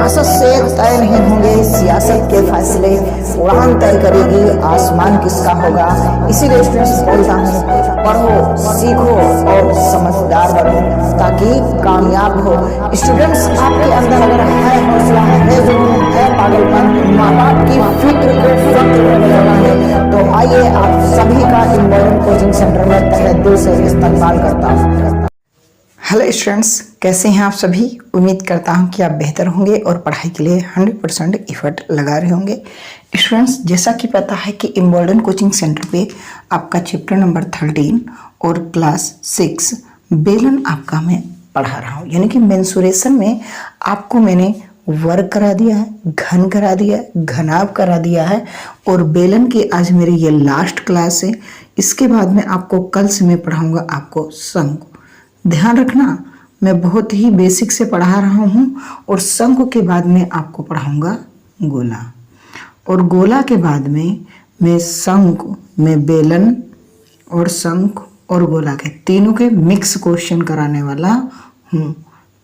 रियासत से तय नहीं होंगे सियासत के फैसले, उड़ान तय करेगी आसमान किसका होगा। इसीलिए स्टूडेंट्स बोलता हूँ, पढ़ो, सीखो और समझदार बनो ताकि कामयाब हो। स्टूडेंट्स, आपके अंदर अगर है हौसला, है जुनून, है पागलपन, माँ बाप की फिक्र को फक्र में बदलना है, तो आइए आप सभी का इम्बॉर्डेंट कोचिंग सेंटर में तहे दिल से इस्तकबाल करता हूँ। हेलो स्टूडेंट्स, कैसे हैं आप सभी। उम्मीद करता हूं कि आप बेहतर होंगे और पढ़ाई के लिए 100% एफर्ट लगा रहे होंगे। स्टूडेंट्स, जैसा कि पता है कि इम्बॉर्डेंट कोचिंग सेंटर पे आपका चैप्टर नंबर 13 और क्लास 6 बेलन आपका मैं पढ़ा रहा हूं। यानी कि मेंसुरेशन में आपको मैंने वर्ग करा दिया है, घन करा दिया है, घनाभ करा दिया है और बेलन की आज मेरी ये लास्ट क्लास है। इसके बाद में आपको कल से मैं पढ़ाऊँगा आपको शंकु। ध्यान रखना, मैं बहुत ही बेसिक से पढ़ा रहा हूँ और शंकु के बाद में आपको पढ़ाऊँगा गोला, और गोला के बाद में मैं शंकु में बेलन और शंकु और गोला के तीनों के मिक्स क्वेश्चन कराने वाला हूँ।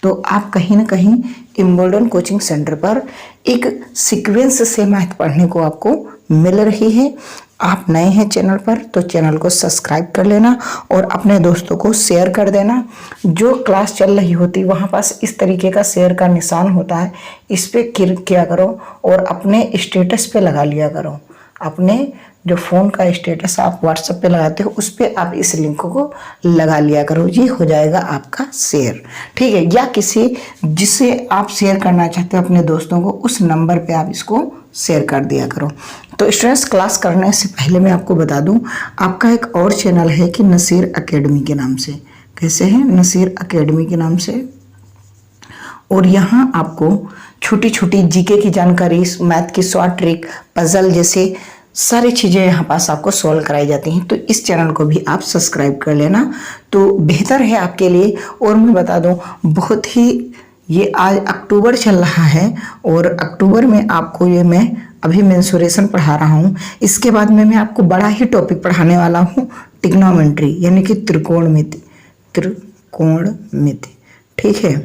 तो आप कहीं ना कहीं इम्बॉर्डेंट कोचिंग सेंटर पर एक सीक्वेंस से मैथ पढ़ने को आपको मिल रही है। आप नए हैं चैनल पर तो चैनल को सब्सक्राइब कर लेना और अपने दोस्तों को शेयर कर देना। जो क्लास चल रही होती वहाँ पास इस तरीके का शेयर का निशान होता है, इस पर क्लिक किया करो और अपने स्टेटस पे लगा लिया करो। अपने जो फ़ोन का स्टेटस आप व्हाट्सएप पे लगाते हो उस पर आप इस लिंक को लगा लिया करो, ये हो जाएगा आपका शेयर, ठीक है। या किसी जिसे आप शेयर करना चाहते हो अपने दोस्तों को, उस नंबर पे आप इसको शेयर कर दिया करो। तो स्टूडेंट्स, क्लास करने से पहले मैं आपको बता दूं, आपका एक और चैनल है कि नसीर एकेडमी के नाम से। कैसे है? नसीर एकेडमी के नाम से। और यहाँ आपको छोटी छोटी जीके की जानकारी, मैथ की शॉर्ट ट्रिक, पजल जैसे सारी चीज़ें यहाँ पास आपको सॉल्व कराई जाती हैं। तो इस चैनल को भी आप सब्सक्राइब कर लेना तो बेहतर है आपके लिए। और मैं बता दूँ, बहुत ही ये आज अक्टूबर चल रहा है और अक्टूबर में आपको ये मैं अभी मेंसुरेशन पढ़ा रहा हूँ। इसके बाद में मैं आपको बड़ा ही टॉपिक पढ़ाने वाला हूँ, ट्रिग्नोमेट्री यानी कि त्रिकोणमिति। त्रिकोणमिति, ठीक है।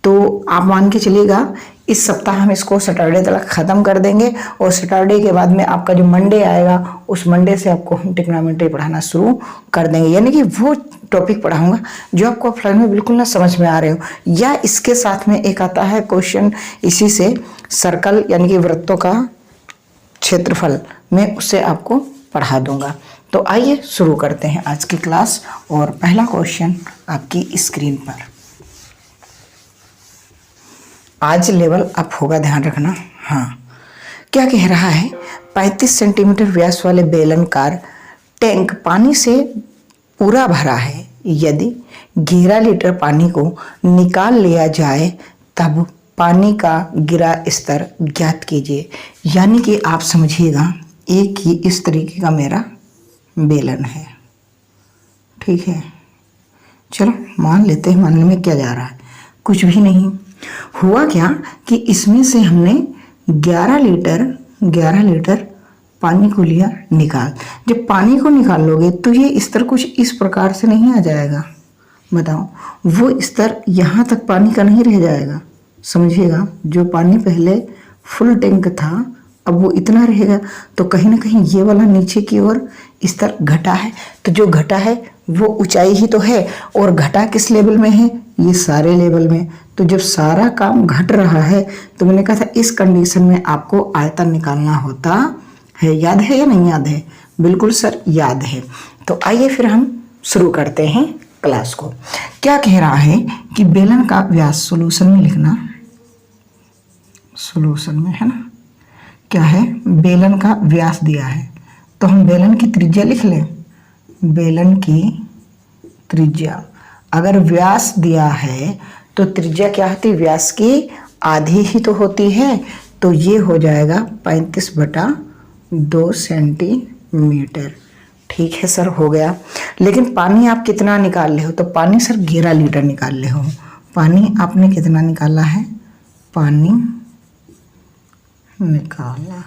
तो आप मान के चलिएगा इस सप्ताह हम इसको सैटरडे तक ख़त्म कर देंगे और सैटरडे के बाद में आपका जो मंडे आएगा उस मंडे से आपको हम ट्रिग्नोमेट्री पढ़ाना शुरू कर देंगे। यानी कि वो टॉपिक पढ़ाऊंगा जो आपको ऑफलाइन में बिल्कुल ना समझ में आ रहे हो, या इसके साथ में एक आता है क्वेश्चन इसी से, सर्कल यानी कि वृत्तों का क्षेत्रफल, मैं उससे आपको पढ़ा दूंगा। तो आइए शुरू करते हैं आज की क्लास। और पहला क्वेश्चन आपकी स्क्रीन पर आज लेवल अप होगा, ध्यान रखना। हाँ, क्या कह रहा है? 35 सेंटीमीटर व्यास वाले बेलनाकार टैंक पानी से पूरा भरा है। यदि 11 लीटर पानी को निकाल लिया जाए तब पानी का गिरा स्तर ज्ञात कीजिए। यानी कि आप समझिएगा, एक ही इस तरीके का मेरा बेलन है, ठीक है। चलो मान लेते हैं, मानने में क्या जा रहा है, कुछ भी नहीं। हुआ क्या कि इसमें से हमने 11 लीटर पानी को लिया निकाल। जब पानी को निकाल लोगे तो ये स्तर कुछ इस प्रकार से नहीं आ जाएगा। बताओ, वो स्तर यहाँ तक पानी का नहीं रह जाएगा। समझिएगा, जो पानी पहले फुल टैंक था अब वो इतना रहेगा, तो कहीं ना कहीं ये वाला नीचे की ओर स्तर घटा है। तो जो घटा है वो ऊंचाई ही तो है, और घटा किस लेवल में है? ये सारे लेवल में। तो जब सारा काम घट रहा है तो मैंने कहा था इस कंडीशन में आपको आयतन निकालना होता है। याद है या नहीं याद है? बिल्कुल सर, याद है। तो आइए फिर हम शुरू करते हैं क्लास को। क्या कह रहा है कि बेलन का व्यास, सॉल्यूशन में लिखना, सॉल्यूशन में है ना, क्या है? बेलन का व्यास दिया है तो हम बेलन की त्रिज्या लिख लें। बेलन की त्रिज्या, अगर व्यास दिया है तो त्रिज्या क्या होती है? व्यास की आधी ही तो होती है। तो ये हो जाएगा 35/2 सेंटीमीटर। ठीक है सर, हो गया। लेकिन पानी आप कितना निकाल ले हो? तो पानी सर 11 लीटर निकाल ले हो। पानी आपने कितना निकाला है? पानी निकाला,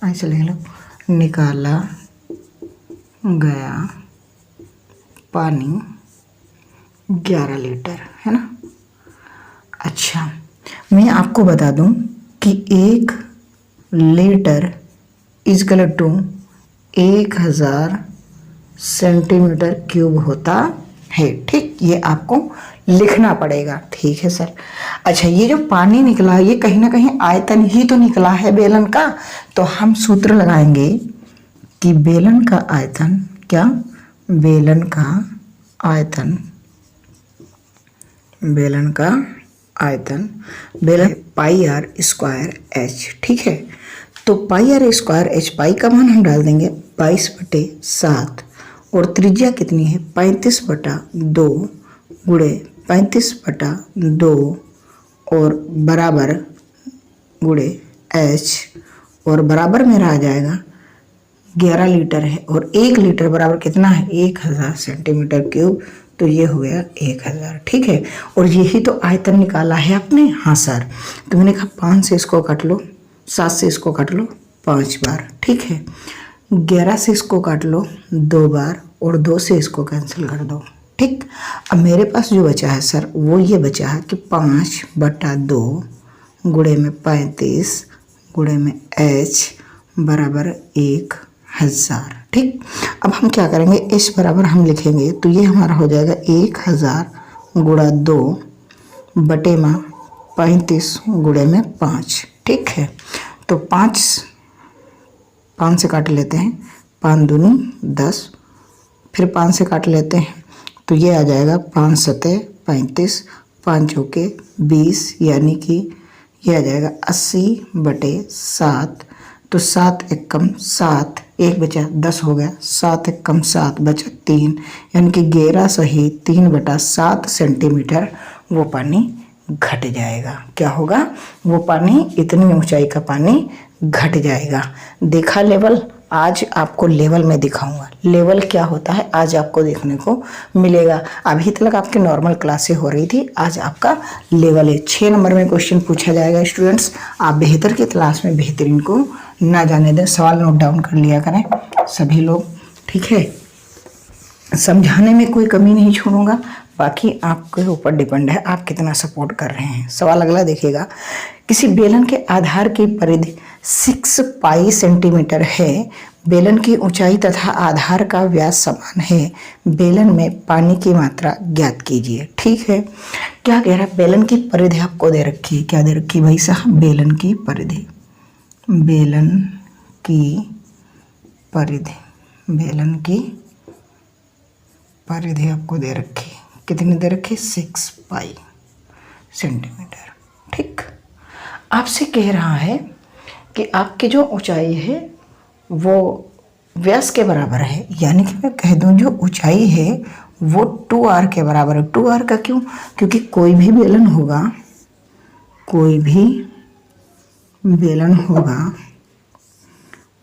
ऐसे ले लो, निकाला गया पानी 11 लीटर, है ना। अच्छा, मैं आपको बता दूं कि 1 litre is equal to 1000 centimetre cube होता है। ठीक, ये आपको लिखना पड़ेगा। ठीक है सर। अच्छा, ये जो पानी निकला ये कहीं ना कहीं आयतन ही तो निकला है बेलन का, तो हम सूत्र लगाएंगे कि बेलन का आयतन, क्या, बेलन का आयतन, बेलन का आयतन, बेलन पाई आर स्क्वायर एच। ठीक है, तो पाई आर स्क्वायर एच, पाई का मान हम डाल देंगे 22/7 और त्रिज्या कितनी है 35/2 गुणे 35/2 और बराबर गुणे एच, और बराबर मेरा आ जाएगा 11 लीटर है, और 1 लीटर बराबर कितना है 1000 सेंटीमीटर क्यूब, तो ये हो गया 1000। ठीक है, और यही तो आयतन निकाला है आपने। हाँ सर, तो मैंने कहा 5 से इसको काट लो, 7 से इसको काट लो 5 बार। ठीक है, 11 से इसको काट लो 2 बार, और 2 से इसको कैंसिल कर दो। ठीक, अब मेरे पास जो बचा है सर वो ये बचा है कि 5/2 गुणे में 35 गुणे में एच बराबर 1000। ठीक, अब हम क्या करेंगे, एच बराबर हम लिखेंगे तो ये हमारा हो जाएगा 1000 गुणा 2 बटे में 35 गुणे में 5। ठीक है, तो 5 से काट लेते हैं, 5 दूनी 10, फिर 5 से काट लेते हैं तो ये आ जाएगा 5 सतह 35, 5 चौके 20, यानी कि ये आ जाएगा 80/7। तो 7 एकम 7, 1 बचा 10 हो गया, 7 एकम 7 बचा 3, यानी कि 11 सही 3/7 सेंटीमीटर वो पानी घट जाएगा। क्या होगा, वो पानी, इतनी ऊंचाई का पानी घट जाएगा। देखा लेवल, आज आपको लेवल में दिखाऊंगा। लेवल क्या होता है आज आपको देखने को मिलेगा। अभी तक आपकी नॉर्मल क्लासें हो रही थी, आज आपका लेवल है। 6 नंबर में क्वेश्चन पूछा जाएगा स्टूडेंट्स, आप बेहतर की तलाश में बेहतरीन को ना जाने दें। सवाल नोट डाउन कर लिया करें सभी लोग। ठीक है, समझाने में कोई कमी नहीं छोड़ूंगा, बाकी आपके ऊपर डिपेंड है आप कितना सपोर्ट कर रहे हैं। सवाल अगला देखिएगा, किसी बेलन के आधार की परिधि 6 पाई सेंटीमीटर है, बेलन की ऊंचाई तथा आधार का व्यास समान है, बेलन में पानी की मात्रा ज्ञात कीजिए। ठीक है, क्या कह रहा है, बेलन की परिधि आपको दे रखी है। क्या दे रखी है भाई साहब, बेलन की परिधि, बेलन की परिधि, बेलन की परिधि आपको दे रखी है। कितनी दे रखी, 6 पाई सेंटीमीटर। ठीक, आपसे कह रहा है कि आपकी जो ऊंचाई है वो व्यास के बराबर है, यानी कि मैं कह दूं जो ऊंचाई है वो 2r के बराबर है। 2r का क्यों, क्योंकि कोई भी बेलन होगा, कोई भी बेलन होगा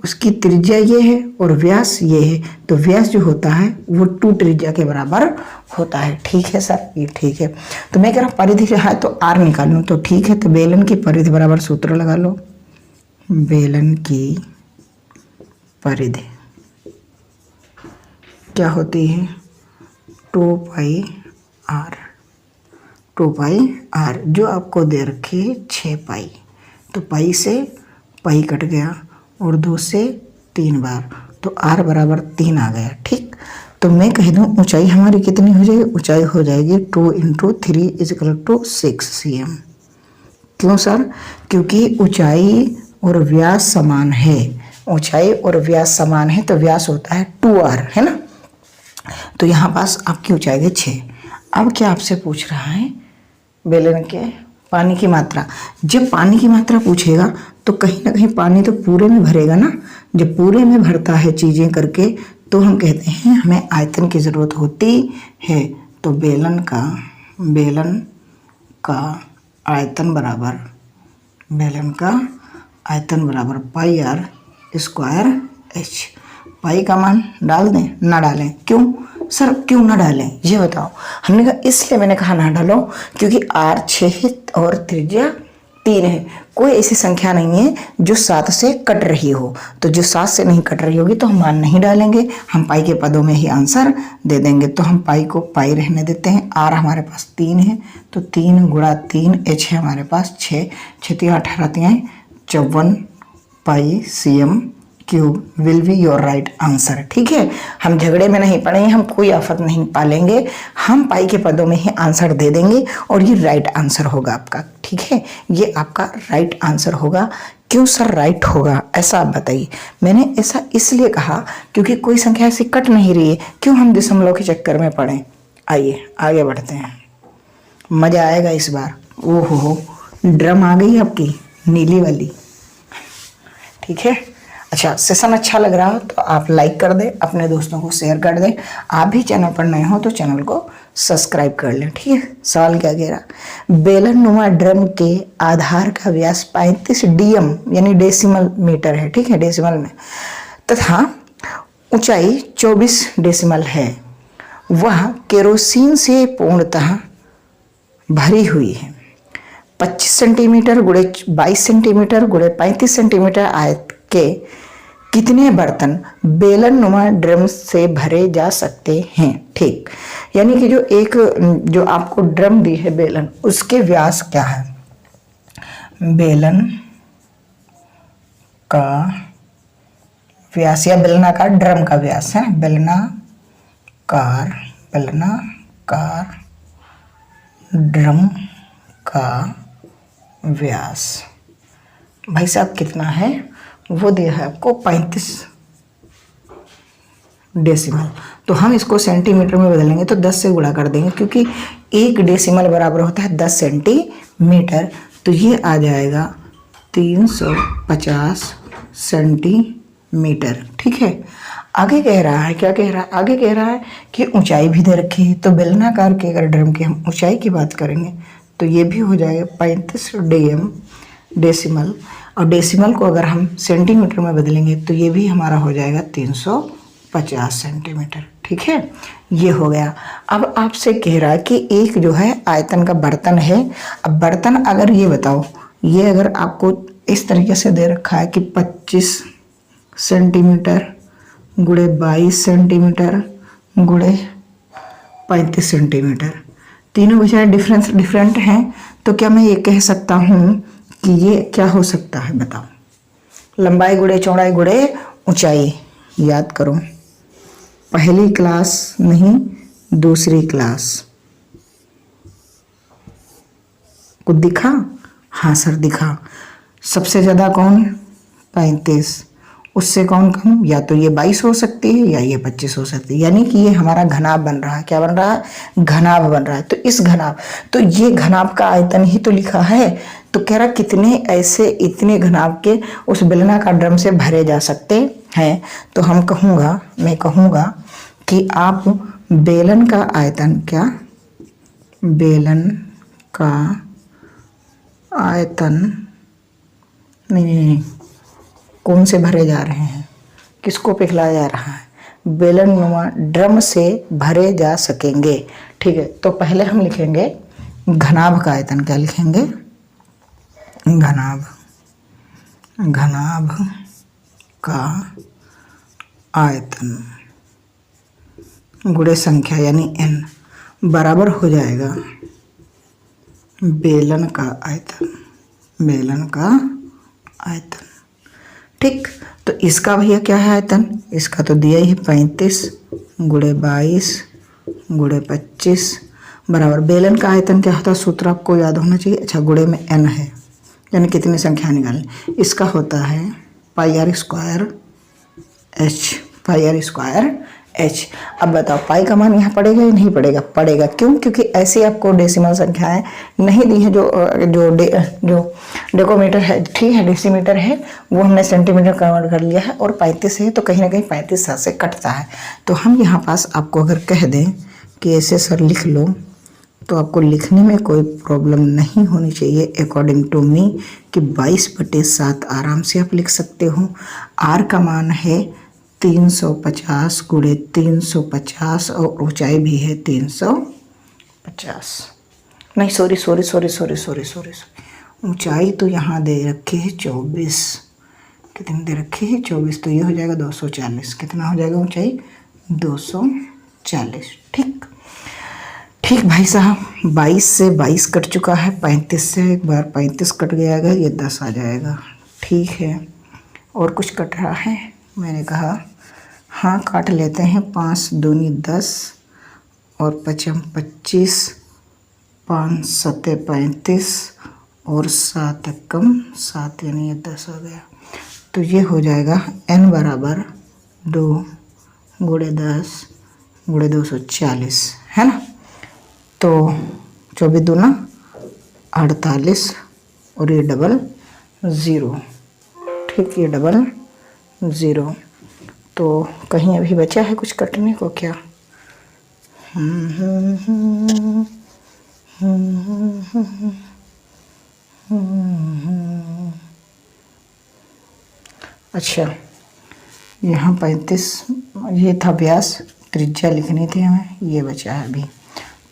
उसकी त्रिज्या ये है और व्यास ये है, तो व्यास जो होता है वो 2 त्रिज्या के बराबर होता है। ठीक है सर, ये ठीक है। तो मैं कह रहा हूँ परिधि जो है तो r निकाल लूँ, तो ठीक है, तो बेलन की परिधि बराबर सूत्र लगा लो, बेलन की परिधि क्या होती है 2 पाई r, 2 पाई r जो आपको दे रखी है 6 पाई, तो पाई से पाई कट गया और 2 से 3 बार, तो r बराबर 3 आ गया। ठीक, तो मैं कह दूं ऊंचाई हमारी कितनी हो जाएगी, ऊंचाई हो जाएगी 2 × 3 = 6 cm। क्यों सर, क्योंकि ऊंचाई और व्यास समान है, ऊंचाई और व्यास समान है तो व्यास होता है 2r, है ना। तो यहाँ पास आपकी ऊंचाई है 6। अब क्या आपसे पूछ रहा है, बेलन के पानी की मात्रा। जब पानी की मात्रा पूछेगा तो कहीं ना कहीं पानी तो पूरे में भरेगा ना, जब पूरे में भरता है चीज़ें करके तो हम कहते हैं हमें आयतन की ज़रूरत होती है। तो बेलन का आयतन बराबर, बेलन का आयतन बराबर पाई आर स्क्वायर एच। पाई का मान डाल दें, ना डालें, क्यों सर, क्यों ना डालें ये बताओ। हमने कहा इसलिए मैंने कहा ना डालो क्योंकि r 6 है और त्रिज्या 3 है। कोई ऐसी संख्या नहीं है जो 7 से कट रही हो। तो जो 7 से नहीं कट रही होगी तो हम मान नहीं डालेंगे, हम पाई के पदों में ही आंसर दे देंगे। तो हम पाई को पाई रहने देते हैं। आर हमारे पास 3 है तो 3 गुणा 3, एच है हमारे पास 6, 6 18 54 पाई cm cube will be your right answer. ठीक है, हम झगड़े में नहीं पड़ेंगे, हम कोई आफत नहीं पालेंगे, हम पाई के पदों में ही आंसर दे देंगे और ये राइट आंसर होगा आपका। ठीक है, ये आपका राइट आंसर होगा। क्यों सर राइट होगा ऐसा आप बताइए। मैंने ऐसा इसलिए कहा क्योंकि कोई संख्या ऐसी कट नहीं रही है, क्यों हम दशमलव के चक्कर में पड़े। आइए आगे बढ़ते हैं, मजा आएगा इस बार। ओहो, ड्रम आ गई आपकी नीली वाली। ठीक है, अच्छा सेशन अच्छा लग रहा हो तो आप लाइक कर दें, अपने दोस्तों को शेयर कर दें। आप भी चैनल पर नए हो तो चैनल को सब्सक्राइब कर लें। ठीक है, सवाल क्या कह रहा, बेलन नुमा ड्रम के आधार का व्यास 35 dm यानी डेसिमल मीटर है। ठीक है, डेसिमल में, तथा ऊंचाई 24 डेसिमल है। वह केरोसिन से पूर्णतः भरी हुई है। 25 सेंटीमीटर गुणे 22 सेंटीमीटर गुणे 35 सेंटीमीटर आयत के कितने बर्तन बेलन नुमा ड्रम से भरे जा सकते हैं। ठीक, यानी कि जो आपको ड्रम दी है बेलन, उसके व्यास क्या है। बेलन का व्यास या बेलनाकार ड्रम का व्यास है, बेलनाकार ड्रम का व्यास भाई साहब कितना है, वो दिया है आपको 35 डेसिमल। तो हम इसको सेंटीमीटर में बदलेंगे तो 10 से गुणा कर देंगे, क्योंकि 1 डेसिमल बराबर होता है 10 सेंटीमीटर। तो ये आ जाएगा 350 सेंटीमीटर। ठीक है, आगे कह रहा है, क्या कह रहा है, आगे कह रहा है कि ऊंचाई भी दे रखी है। तो बेलनाकार के अगर ड्रम की हम ऊंचाई की बात करेंगे तो ये भी हो जाएगा 35 डेसिमल, और डेसिमल को अगर हम सेंटीमीटर में बदलेंगे तो ये भी हमारा हो जाएगा 350 सेंटीमीटर। ठीक है, ये हो गया। अब आपसे कह रहा है कि एक जो है आयतन का बर्तन है। अब बर्तन अगर ये बताओ, ये अगर आपको इस तरीके से दे रखा है कि 25 सेंटीमीटर गुणे 22 सेंटीमीटर गुणे 35 सेंटीमीटर, तीनों बेचारे डिफरेंट हैं, तो क्या मैं ये कह सकता हूँ कि ये क्या हो सकता है, बताओ। लंबाई गुणे चौड़ाई गुणे ऊंचाई, याद करो, पहली क्लास नहीं दूसरी क्लास को दिखा। हाँ सर दिखा। सबसे ज़्यादा कौन, 35, उससे कौन कम, या तो ये 22 हो सकती है या ये 25 हो सकती है। यानी कि ये हमारा घनाभ बन रहा है। क्या बन रहा है, घनाभ बन रहा है। तो इस घनाभ, तो ये घनाभ का आयतन ही तो लिखा है। तो कह रहा कितने ऐसे इतने घनाभ के उस बेलनाकार ड्रम से भरे जा सकते हैं। तो मैं कहूँगा कि आप बेलन का आयतन, क्या बेलन का आयतन, नहीं, कौन से भरे जा रहे हैं, किसको पिघलाया जा रहा है, बेलन नुमा ड्रम से भरे जा सकेंगे। ठीक है, तो पहले हम लिखेंगे घनाभ का आयतन। क्या लिखेंगे, घनाभ का आयतन गुणे संख्या यानी n बराबर हो जाएगा बेलन का आयतन। ठीक, तो इसका भैया क्या है आयतन, इसका तो दिया ही है 35 गुणे 22 गुणे 25 बराबर, बेलन का आयतन क्या होता है, सूत्र आपको याद होना चाहिए। अच्छा, गुणे में n है, यानी कितनी संख्या निकालें, इसका होता है पाई आर स्क्वायर एच। अब बताओ पाई का मान यहाँ पड़ेगा या नहीं पड़ेगा, पड़ेगा। क्यों, क्योंकि ऐसी आपको डेसिमल संख्याएं नहीं दी है। जो डेकोमीटर है, ठीक है, डेसीमीटर है, वो हमने सेंटीमीटर कन्वर्ट कर लिया है, और 35 है तो कहीं ना कहीं 35 7 से कटता है। तो हम यहाँ पास आपको अगर कह दें कि ऐसे सर लिख लो, तो आपको लिखने में कोई प्रॉब्लम नहीं होनी चाहिए अकॉर्डिंग टू मी, कि 22/7 आराम से आप लिख सकते हो। आर का मान है 350 गुणे 350 और ऊंचाई भी है 350, नहीं सॉरी, ऊंचाई तो यहाँ दे रखी है 24, कितनी दे रखी है 24, तो ये हो जाएगा 240। कितना हो जाएगा ऊंचाई 240। ठीक ठीक भाई साहब, 22 से 22 कट चुका है, 35 से एक बार 35 कट गया है, ये 10 आ जाएगा। ठीक है, और कुछ कट रहा है? मैंने कहा हाँ काट लेते हैं। 5 दूनी 10 और 5 25, 5 7 35 और 7 कम 7 यानी ये 10 हो गया। तो ये हो जाएगा n बराबर 2 गुणे 10 गुणे 240, है ना। तो 24 दूना 48 और ये डबल 0। ठीक, ये डबल 0। तो कहीं अभी बचा है कुछ कटने को क्या? अच्छा, यहाँ 35 ये था व्यास, त्रिज्या लिखनी थी हमें, ये बचा है अभी।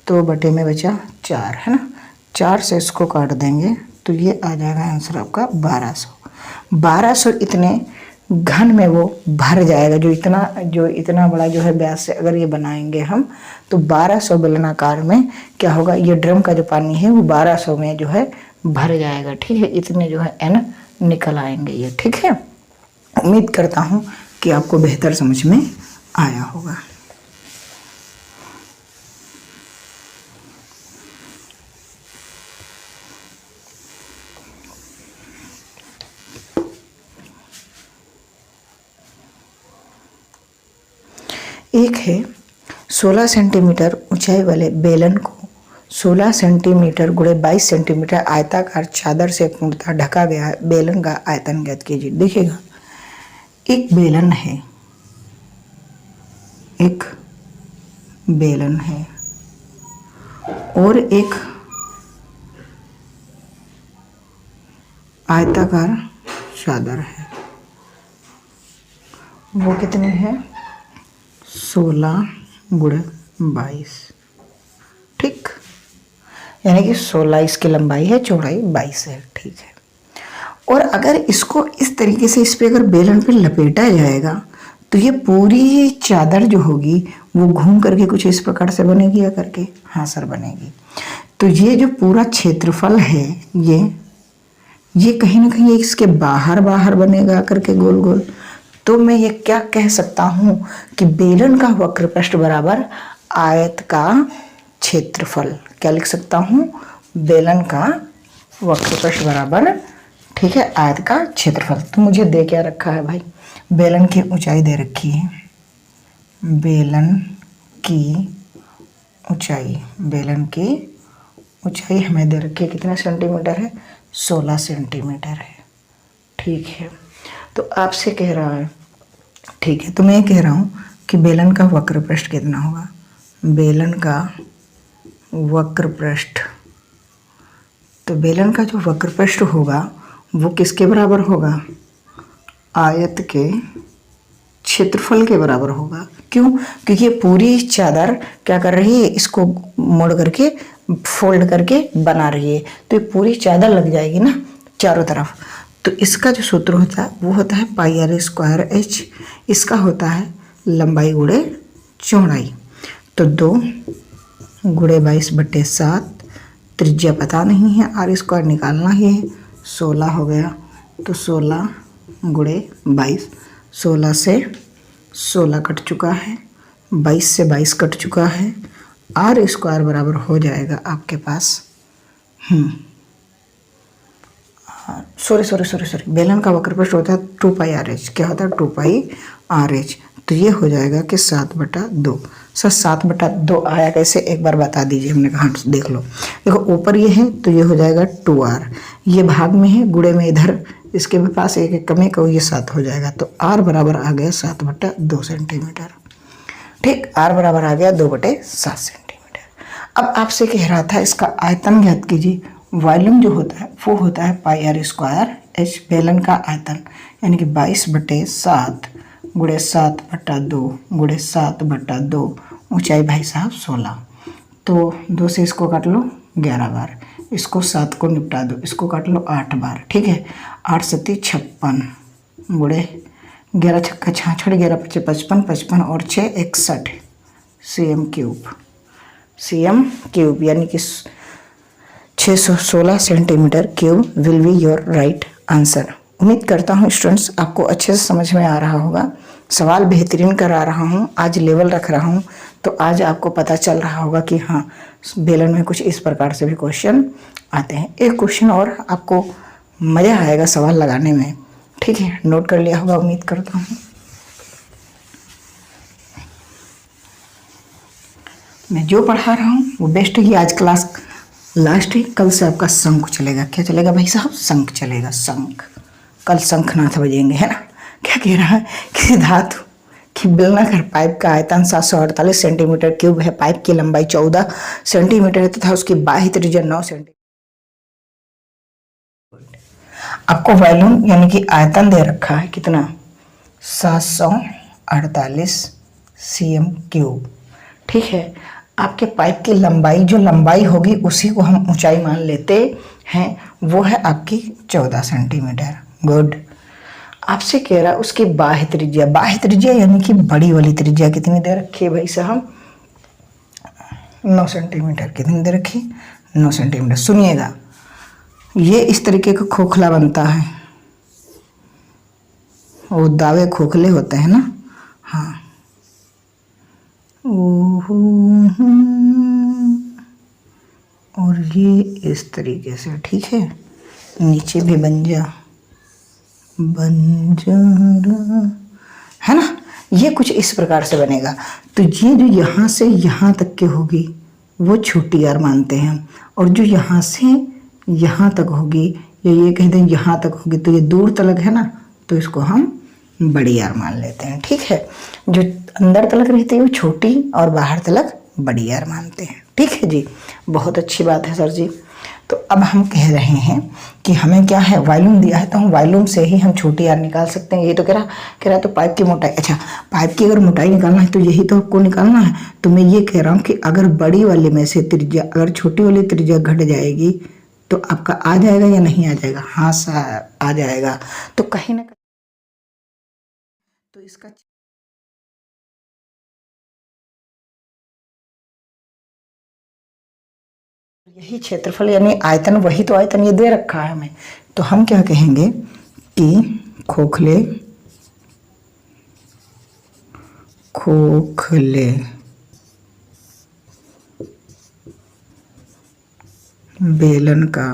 तो बटे में बचा 4, है ना। 4 से इसको काट देंगे तो ये आ जाएगा आंसर आपका 1200। 1200 इतने घन में वो भर जाएगा। जो इतना बड़ा जो है व्यास से अगर ये बनाएंगे हम, तो 1200 बेलनाकार में क्या होगा, ये ड्रम का जो पानी है वो 1200 में जो है भर जाएगा। ठीक है, इतने जो है n निकल आएंगे ये। ठीक है, उम्मीद करता हूँ कि आपको बेहतर समझ में आया होगा। एक है 16 सेंटीमीटर ऊंचाई वाले बेलन को 16 सेंटीमीटर गुणे 22 सेंटीमीटर आयताकार चादर से पूर्णतः ढका गया है। बेलन का आयतन ज्ञात कीजिए। देखिएगा, एक बेलन है, एक बेलन है और एक आयताकार चादर है। वो कितने हैं? 16 गुणे 22। ठीक, यानी कि 16 इसकी लंबाई है, चौड़ाई 22 है। ठीक है, और अगर इसको इस तरीके से इस पे अगर बेलन पे लपेटा जाएगा तो ये पूरी चादर जो होगी वो घूम करके कुछ इस प्रकार से बनेगी या करके? हाँ सर, बनेगी। तो ये जो पूरा क्षेत्रफल है ये कहीं ना कहीं इसके बाहर बाहर बनेगा करके गोल गोल। तो मैं ये क्या कह सकता हूँ कि बेलन का वक्र पृष्ठ बराबर आयत का क्षेत्रफल। क्या लिख सकता हूँ? बेलन का वक्र पृष्ठ बराबर, ठीक है, आयत का क्षेत्रफल। तो मुझे दे क्या रखा है भाई? बेलन की ऊंचाई दे रखी है। बेलन की ऊंचाई हमें दे रखी है, कितना सेंटीमीटर है? 16 सेंटीमीटर है। ठीक है, तो आपसे कह रहा है, ठीक है, तो मैं कह रहा हूँ कि बेलन का वक्र पृष्ठ कितना होगा? बेलन का वक्र पृष्ठ, तो बेलन का जो वक्र पृष्ठ होगा वो किसके बराबर होगा? आयत के क्षेत्रफल के बराबर होगा। क्यों? क्योंकि ये पूरी चादर क्या कर रही है? इसको मोड़ करके फोल्ड करके बना रही है, तो ये पूरी चादर लग जाएगी ना चारों तरफ। तो इसका जो सूत्र होता है वो होता है पाई आर स्क्वायर एच। इसका होता है लंबाई गुणे चौड़ाई। तो 2 गुणे 22/7, त्रिज्या पता नहीं है, आर स्क्वायर निकालना ही है, 16 हो गया। तो 16 गुणे 22, 16 से 16 कट चुका है, 22 से 22 कट चुका है, आर स्क्वायर बराबर हो जाएगा आपके पास सॉरी, बेलन का वक्र पृष्ठ होता है 2 पाई आर एच। क्या होता है? 2 पाई आर एच। तो ये हो जाएगा कि 7/2। सर 7/2 आया कैसे? एक बार बता दीजिए। हमने कहा देख लो, देखो ऊपर ये है तो ये हो जाएगा 2r, ये भाग में है, गुणे में इधर इसके पास एक कमी को, ये 7 हो जाएगा। तो r बराबर आ गया 7/2 सेंटीमीटर। ठीक, r बराबर आ गया 2/7 सेंटीमीटर। अब आपसे कह रहा था इसका आयतन ज्ञात कीजिए। वॉल्यूम जो होता है वो होता है पाई आर स्क्वायर एच, बेलन का आयतन, यानी कि 22/7 गुणे 7/2 गुणे 7/2, ऊंचाई भाई साहब 16। तो 2 से इसको काट लो 11 बार, इसको 7 को निपटा दो, इसको काट लो 8 बार, ठीक है। 8 सत्ती 56 गुड़े 11 छक्का 66, 11 पचे 55, 55 और 6 61 cm क्यूब, cm क्यूब यानी कि 616 centimetre cube will be your right answer. उम्मीद करता हूँ स्टूडेंट्स आपको अच्छे से समझ में आ रहा होगा। सवाल बेहतरीन करा रहा हूँ, आज लेवल रख रहा हूँ, तो आज आपको पता चल रहा होगा कि हाँ बेलन में कुछ इस प्रकार से भी क्वेश्चन आते हैं। एक क्वेश्चन और आपको मज़ा आएगा सवाल लगाने में, ठीक है। नोट कर लिया होगा उम्मीद करता हूँ। मैं जो पढ़ा रहा हूँ वो बेस्ट है। आज क्लास लास्ट है, कल से आपका शंख चलेगा। क्या चलेगा भाई साहब? शंख चलेगा, शंख। कल शंखनाथ बजेंगे, है ना। क्या कह रहा है कि धातु कि बेलनाकार पाइप का आयतन 748 सेंटीमीटर क्यूब है, पाइप की लंबाई 14 सेंटीमीटर है तथा उसकी बाह्य त्रिज्या 9 सेंटीमीटर। आपको वॉल्यूम यानी कि आयतन दे रखा है कितना? 748 cm क्यूब, ठीक है। आपके पाइप की लंबाई, जो लंबाई होगी उसी को हम ऊंचाई मान लेते हैं, वो है आपकी 14 सेंटीमीटर। गुड। आपसे कह रहा है उसकी बाह्य त्रिज्या, बाह्य त्रिज्या यानी कि बड़ी वाली त्रिज्या कितनी दे रखी है भाई साहब? 9 सेंटीमीटर। कितनी दे रखी? 9 सेंटीमीटर। सुनिएगा, ये इस तरीके का खोखला बनता है, वो दावे खोखले होते हैं ना, हाँ। और ये इस तरीके से, ठीक है। नीचे भी बन जा रहा है ना, ये कुछ इस प्रकार से बनेगा। तो ये जो यहाँ से यहाँ तक की होगी वो छोटी आर मानते हैं, और जो यहाँ से यहाँ तक होगी या ये कहते हैं यहाँ तक होगी, तो ये दूर तलक है ना, तो इसको हम बड़ी आर मान लेते हैं, ठीक है। जो अंदर तलक रहती है वो छोटी और बाहर तलक बड़ी आर मानते हैं, ठीक है जी। बहुत अच्छी बात है सर जी। तो अब हम कह रहे हैं कि हमें क्या है, वॉल्यूम दिया है, तो हम वॉल्यूम से ही हम छोटी आर निकाल सकते हैं। ये तो कह रहा तो पाइप की मोटाई, अच्छा पाइप की अगर मोटाई निकालना है तो यही तो आपको निकालना है। तो मैं ये कह रहा हूँ कि अगर बड़ी वाले में से त्रिज्या, अगर छोटी वाली त्रिज्या घट जाएगी तो आपका आ जाएगा या नहीं आ जाएगा? हाँ सर आ जाएगा। तो कहीं ना कहीं तो इसका यही क्षेत्रफल यानी आयतन, वही तो आयतन ये दे रखा है हमें। तो हम क्या कहेंगे कि खोखले बेलन का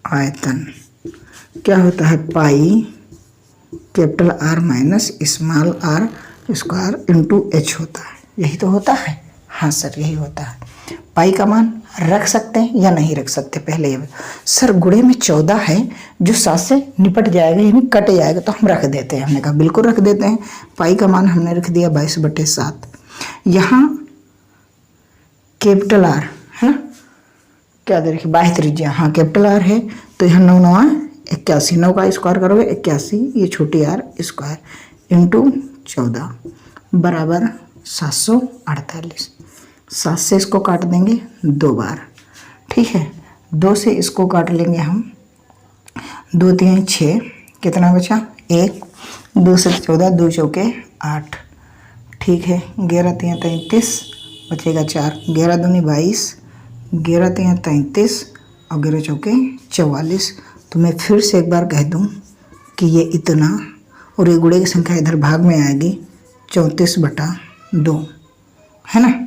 आयतन क्या होता है? Pi capital R minus small r square into h होता है। यही तो होता है। हाँ सर यही होता है। पाई का मान रख सकते हैं या नहीं रख सकते? पहले ये सर गुणे में 14 है जो 7 से निपट जाएगा यानी कट जाएगा, तो हम रख देते हैं। हमने कहा बिल्कुल रख देते हैं। पाई का मान हमने रख दिया 22/7। यहाँ कैपिटल आर है ना, क्या दे रखी? बाह्य त्रिज्या, हाँ कैपिटल आर है, तो यहाँ 9 9 81, 9 का स्क्वायर करोगे 81, ये छोटी आर स्क्वायर इंटू 14 बराबर 748। 7 से इसको काट देंगे 2 बार, ठीक है। 2 से इसको काट लेंगे हम, 2 3 6, कितना बचा? 1। 2 से 14, 2 चौके 8, ठीक है। 11 3 33 बचेगा 4, 11 दूनी 22, 11 3 33 और 11 चौके 44। तो मैं फिर से एक बार कह दूं कि ये इतना, और ये गुणे की संख्या इधर भाग में आएगी 34/2, है ना।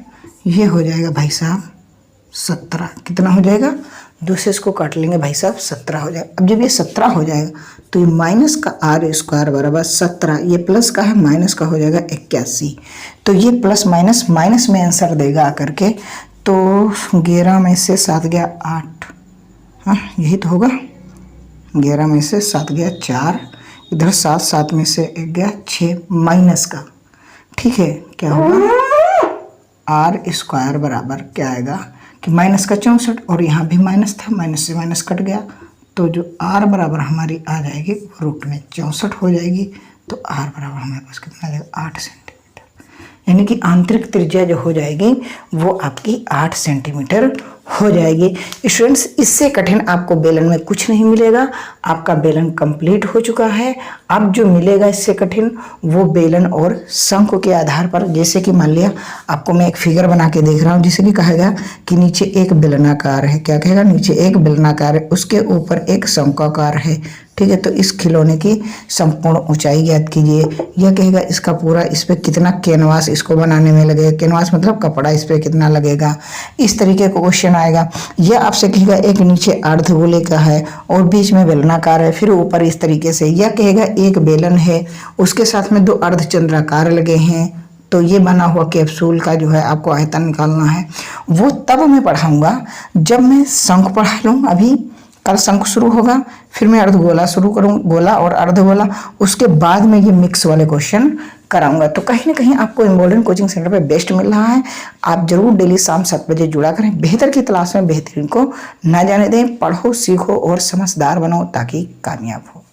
ये हो जाएगा भाई साहब 17। कितना हो जाएगा? 2 से इसको काट लेंगे भाई साहब, 17 हो जाएगा। अब जब ये 17 हो जाएगा तो ये माइनस का आर स्क्वायर बराबर 17, ये प्लस का है माइनस का हो जाएगा 81। तो ये प्लस माइनस माइनस में आंसर देगा आकर के, तो 11 में से 7 गया 8, हाँ यही तो होगा। 11 में से 7 गया 4, इधर 7, 7 में से 1 गया 6 माइनस का, ठीक है। क्या होगा? आर स्क्वायर बराबर क्या आएगा कि माइनस का 64, और यहाँ भी माइनस था, माइनस से माइनस कट गया, तो जो आर बराबर हमारी आ जाएगी रूट में 64 हो जाएगी। तो आर बराबर हमारे पास कितना आ जाएगा? 8 सेंटीमीटर। यानी कि आंतरिक त्रिज्या जो हो जाएगी वो आपकी 8 सेंटीमीटर हो जाएगी। स्टूडेंट्स, इससे कठिन आपको बेलन में कुछ नहीं मिलेगा। आपका बेलन कंप्लीट हो चुका है। अब जो मिलेगा इससे कठिन वो बेलन और शंकु के आधार पर, जैसे कि मान लिया आपको मैं एक फिगर बना के देख रहा हूँ, जिसे कि कहेगा कि नीचे एक बेलनाकार है। क्या कहेगा? नीचे एक बेलनाकार है, उसके ऊपर एक शंक्वाकार है। ठीक है, तो इस खिलौने की संपूर्ण ऊंचाई ज्ञात कीजिए। यह कहेगा इसका पूरा, इस पे कितना कैनवास इसको बनाने में लगेगा। कैनवास मतलब कपड़ा, इस पे कितना लगेगा। इस तरीके का क्वेश्चन आएगा। यह आपसे कहेगा एक नीचे अर्धगोले का है और बीच में बेलनाकार है, फिर ऊपर इस तरीके से। यह कहेगा एक बेलन है, उसके साथ में दो अर्धचंद्राकार लगे हैं, तो ये बना हुआ कैप्सूल का जो है आपको आयतन निकालना है। वो तब मैं पढ़ाऊंगा जब मैं शंख पढ़ा लूँ। अभी कल शंख शुरू होगा, फिर मैं अर्धगोला शुरू करूँ, गोला और अर्धगोला, उसके बाद में ये मिक्स वाले क्वेश्चन कराऊंगा। तो कहीं ना कहीं आपको इम्पोर्टेंट कोचिंग सेंटर पे बेस्ट मिल रहा है। आप जरूर डेली शाम 7 बजे जुड़ा करें। बेहतर की तलाश में बेहतरीन को ना जाने दें। पढ़ो, सीखो और समझदार बनो ताकि कामयाब हो।